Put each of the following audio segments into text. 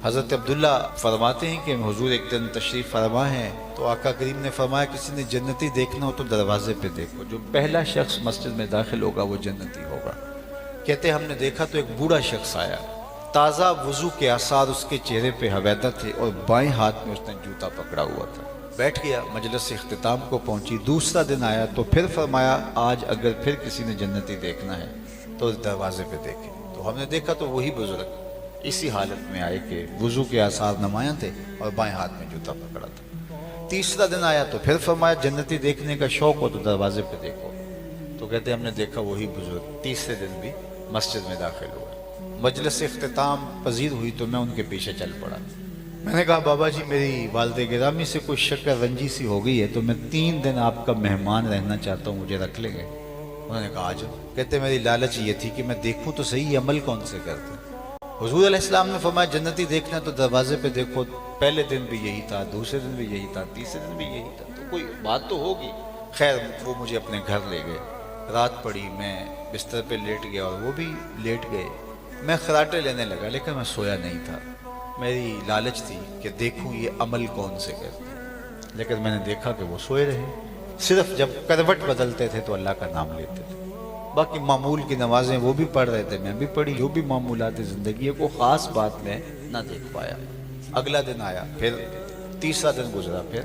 حضرت عبداللہ فرماتے ہیں کہ حضور ایک دن تشریف فرما ہے تو آقا کریم نے فرمایا کسی نے جنتی دیکھنا ہو تو دروازے پہ دیکھو، جو پہلا شخص مسجد میں داخل ہوگا وہ جنتی ہوگا۔ کہتے ہم نے دیکھا تو ایک بوڑھا شخص آیا، تازہ وضو کے آثار اس کے چہرے پہ حویدہ تھے اور بائیں ہاتھ میں اس نے جوتا پکڑا ہوا تھا۔ بیٹھ گیا، مجلس اختتام کو پہنچی۔ دوسرا دن آیا تو پھر فرمایا آج اگر پھر کسی نے جنتی دیکھنا ہے تو دروازے پہ دیکھے۔ تو ہم نے دیکھا تو وہی بزرگ اسی حالت میں آئے کہ وضو کے آثار نمایاں تھے اور بائیں ہاتھ میں جوتا پکڑا تھا۔ تیسرا دن آیا تو پھر فرمایا جنتی دیکھنے کا شوق ہو تو دروازے پہ دیکھو۔ تو کہتے ہم نے دیکھا وہی بزرگ تیسرے دن بھی مسجد میں داخل ہوا۔ مجلس اختتام پذیر ہوئی تو میں ان کے پیچھے چل پڑا۔ میں نے کہا بابا جی میری والدہ گرامی سے کوئی شکر رنجی سی ہو گئی ہے تو میں 3 دن آپ کا مہمان رہنا چاہتا ہوں، مجھے رکھ لیں گے؟ انہوں نے کہا آ جاؤ۔ کہتے میری لالچ یہ تھی کہ میں دیکھوں تو صحیح یہ عمل کون سے کرتے۔ حضور علیہ السلام نے فرمایا جنتی دیکھنا تو دروازے پہ دیکھو۔ پہلے دن بھی یہی تھا، دوسرے دن بھی یہی تھا، تیسرے دن بھی یہی تھا، تو کوئی بات تو ہوگی۔ خیر وہ مجھے اپنے گھر لے گئے، رات پڑی، میں بستر پہ لیٹ گیا اور وہ بھی لیٹ گئے۔ میں خراٹے لینے لگا لیکن میں سویا نہیں تھا۔ میری لالچ تھی کہ دیکھوں یہ عمل کون سے کرتے، لیکن میں نے دیکھا کہ وہ سوئے رہے، صرف جب کروٹ بدلتے تھے تو اللہ کا نام لیتے تھے۔ باقی معمول کی نمازیں وہ بھی پڑھ رہے تھے، میں بھی پڑھی، جو بھی معمولات زندگی ہے کوئی خاص بات میں نہ دیکھ پایا۔ اگلا دن آیا، پھر تیسرا دن گزرا، پھر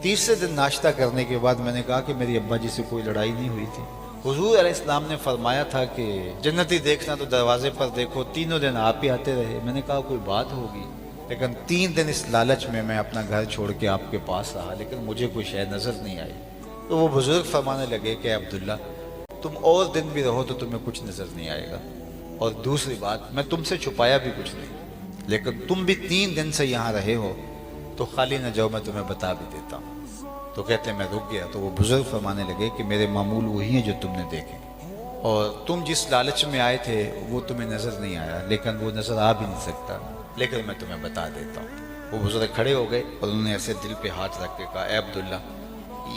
تیسرے دن ناشتہ کرنے کے بعد میں نے کہا کہ میری ابا جی سے کوئی لڑائی نہیں ہوئی تھی؟ حضور علیہ السلام نے فرمایا تھا کہ جنتی دیکھنا تو دروازے پر دیکھو، تینوں دن آپ ہی آتے رہے۔ میں نے کہا کوئی بات ہوگی، لیکن 3 دن اس لالچ میں اپنا گھر چھوڑ کے آپ کے پاس رہا لیکن مجھے کوئی شے نظر نہیں آئی۔ تو وہ بزرگ فرمانے لگے کہ عبداللہ تم اور دن بھی رہو تو تمہیں کچھ نظر نہیں آئے گا، اور دوسری بات میں تم سے چھپایا بھی کچھ نہیں، لیکن تم بھی 3 دن سے یہاں رہے ہو تو خالی نہ جاؤ، میں تمہیں بتا بھی دیتا ہوں۔ تو کہتے ہیں میں رک گیا تو وہ بزرگ فرمانے لگے کہ میرے معمول وہی ہیں جو تم نے دیکھے، اور تم جس لالچ میں آئے تھے وہ تمہیں نظر نہیں آیا، لیکن وہ نظر آ بھی نہیں سکتا، لیکن میں تمہیں بتا دیتا ہوں۔ وہ بزرگ کھڑے ہو گئے اور انہوں نے ایسے دل پہ ہاتھ رکھ کے کہا اے عبداللہ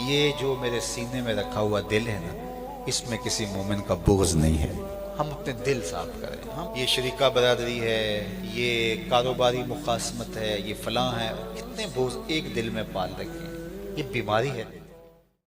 یہ جو میرے سینے میں رکھا ہوا دل ہے نا، اس میں کسی مومن کا بغض نہیں ہے، ہم اپنے دل صاف کریں۔ ہم یہ شریکہ برادری ہے، یہ کاروباری مخاصمت ہے، یہ فلاں ہے، کتنے بغض ایک دل میں پال رکھے ہیں، یہ بیماری ہے۔